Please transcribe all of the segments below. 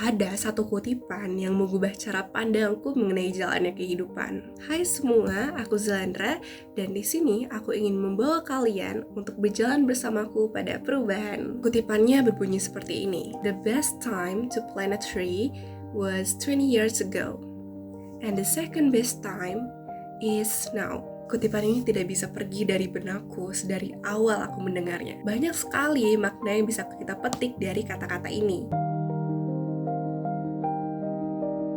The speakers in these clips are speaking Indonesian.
Ada satu kutipan yang mengubah cara pandangku mengenai jalannya kehidupan. Hai semua, aku Zelandra dan di sini aku ingin membawa kalian untuk berjalan bersamaku pada perubahan. Kutipannya berbunyi seperti ini. The best time to plant a tree was 20 years ago. And the second best time is now. Kutipan ini tidak bisa pergi dari benakku sedari awal aku mendengarnya. Banyak sekali makna yang bisa kita petik dari kata-kata ini.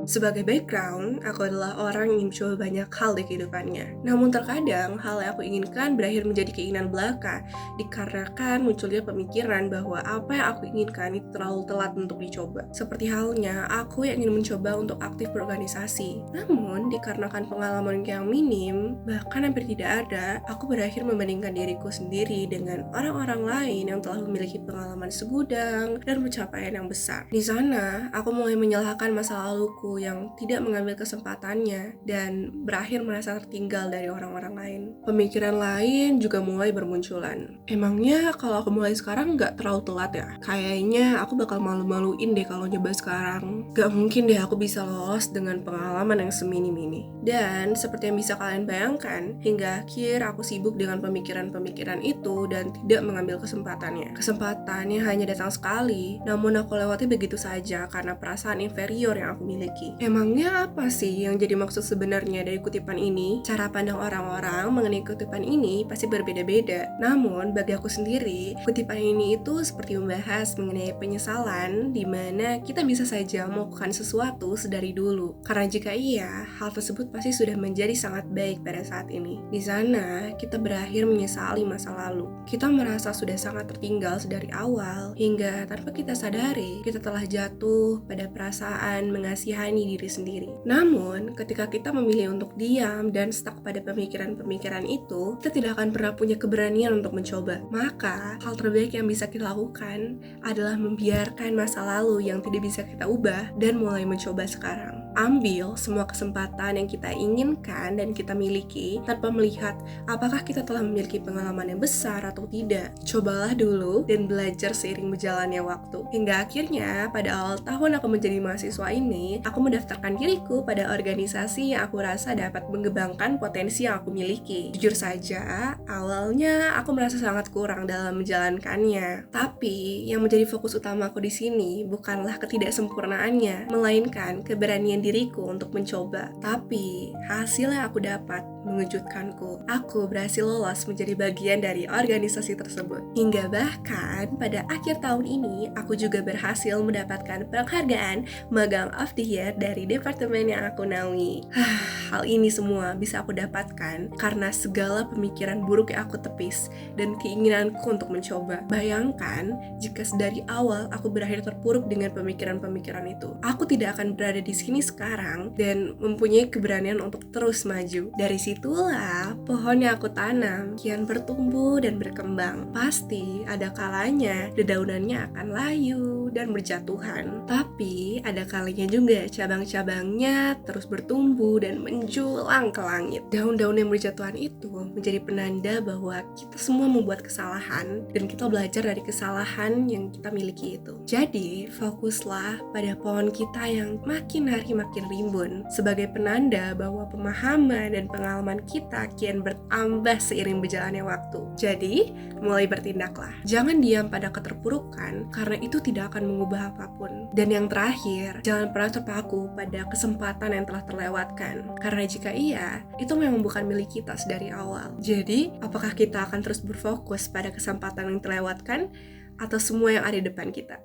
Sebagai background, aku adalah orang yang mencoba banyak hal di kehidupannya. Namun terkadang, hal yang aku inginkan berakhir menjadi keinginan belaka, dikarenakan munculnya pemikiran bahwa apa yang aku inginkan itu terlalu telat untuk dicoba. Seperti halnya, aku yang ingin mencoba untuk aktif berorganisasi. Namun, dikarenakan pengalaman yang minim, bahkan hampir tidak ada, aku berakhir membandingkan diriku sendiri dengan orang-orang lain yang telah memiliki pengalaman segudang dan pencapaian yang besar. Di sana, aku mulai menyalahkan masa laluku yang tidak mengambil kesempatannya dan berakhir merasa tertinggal dari orang-orang lain. Pemikiran lain juga mulai bermunculan. Emangnya kalau aku mulai sekarang nggak terlalu telat ya? Kayaknya aku bakal malu-maluin deh kalau nyoba sekarang. Gak mungkin deh aku bisa lolos dengan pengalaman yang seminim ini. Dan seperti yang bisa kalian bayangkan, hingga akhir aku sibuk dengan pemikiran-pemikiran itu dan tidak mengambil kesempatannya. Kesempatannya hanya datang sekali, namun aku lewati begitu saja karena perasaan inferior yang aku miliki. Emangnya apa sih yang jadi maksud sebenarnya dari kutipan ini? Cara pandang orang-orang mengenai kutipan ini pasti berbeda-beda. Namun, bagi aku sendiri, kutipan ini itu seperti membahas mengenai penyesalan di mana kita bisa saja melakukan sesuatu sedari dulu. Karena jika iya, hal tersebut pasti sudah menjadi sangat baik pada saat ini. Di sana, kita berakhir menyesali masa lalu. Kita merasa sudah sangat tertinggal sedari awal, hingga tanpa kita sadari, kita telah jatuh pada perasaan mengasihani diri sendiri. Namun, ketika kita memilih untuk diam dan stuck pada pemikiran-pemikiran itu, kita tidak akan pernah punya keberanian untuk mencoba. Maka, hal terbaik yang bisa kita lakukan adalah membiarkan masa lalu yang tidak bisa kita ubah dan mulai mencoba sekarang. Ambil semua kesempatan yang kita inginkan dan kita miliki tanpa melihat apakah kita telah memiliki pengalaman yang besar atau tidak. Cobalah dulu dan belajar seiring berjalannya waktu. Hingga akhirnya, pada awal tahun aku menjadi mahasiswa ini, aku mendaftarkan diriku pada organisasi yang aku rasa dapat mengembangkan potensi yang aku miliki. Jujur saja, awalnya aku merasa sangat kurang dalam menjalankannya. Tapi, yang menjadi fokus utama aku di sini bukanlah ketidaksempurnaannya, melainkan keberanian diriku untuk mencoba. Tapi, hasil yang aku dapat mengejutkanku. Aku berhasil lolos menjadi bagian dari organisasi tersebut. Hingga bahkan pada akhir tahun ini, aku juga berhasil mendapatkan penghargaan Magang of the Year dari departemen yang aku naungi. Hal ini semua bisa aku dapatkan karena segala pemikiran buruk yang aku tepis dan keinginanku untuk mencoba. Bayangkan jika dari awal aku berakhir terpuruk dengan pemikiran-pemikiran itu. Aku tidak akan berada di sini sekarang dan mempunyai keberanian untuk terus maju. Dari situlah pohon yang aku tanam kian bertumbuh dan berkembang. Pasti ada kalanya dedaunannya akan layu dan berjatuhan. Tapi ada kalanya juga cabang-cabangnya terus bertumbuh dan menjulang ke langit. Daun-daun yang berjatuhan itu menjadi penanda bahwa kita semua membuat kesalahan dan kita belajar dari kesalahan yang kita miliki itu. Jadi, fokuslah pada pohon kita yang makin hari makin rimbun sebagai penanda bahwa pemahaman dan pengalaman kita kian bertambah seiring berjalannya waktu. Jadi, mulai bertindaklah. Jangan diam pada keterpurukan karena itu tidak akan mengubah apapun. Dan yang terakhir, jangan pernah terpaku pada kesempatan yang telah terlewatkan. Karena jika iya, itu memang bukan milik kita dari awal. Jadi, apakah kita akan terus berfokus pada kesempatan yang terlewatkan atau semua yang ada di depan kita?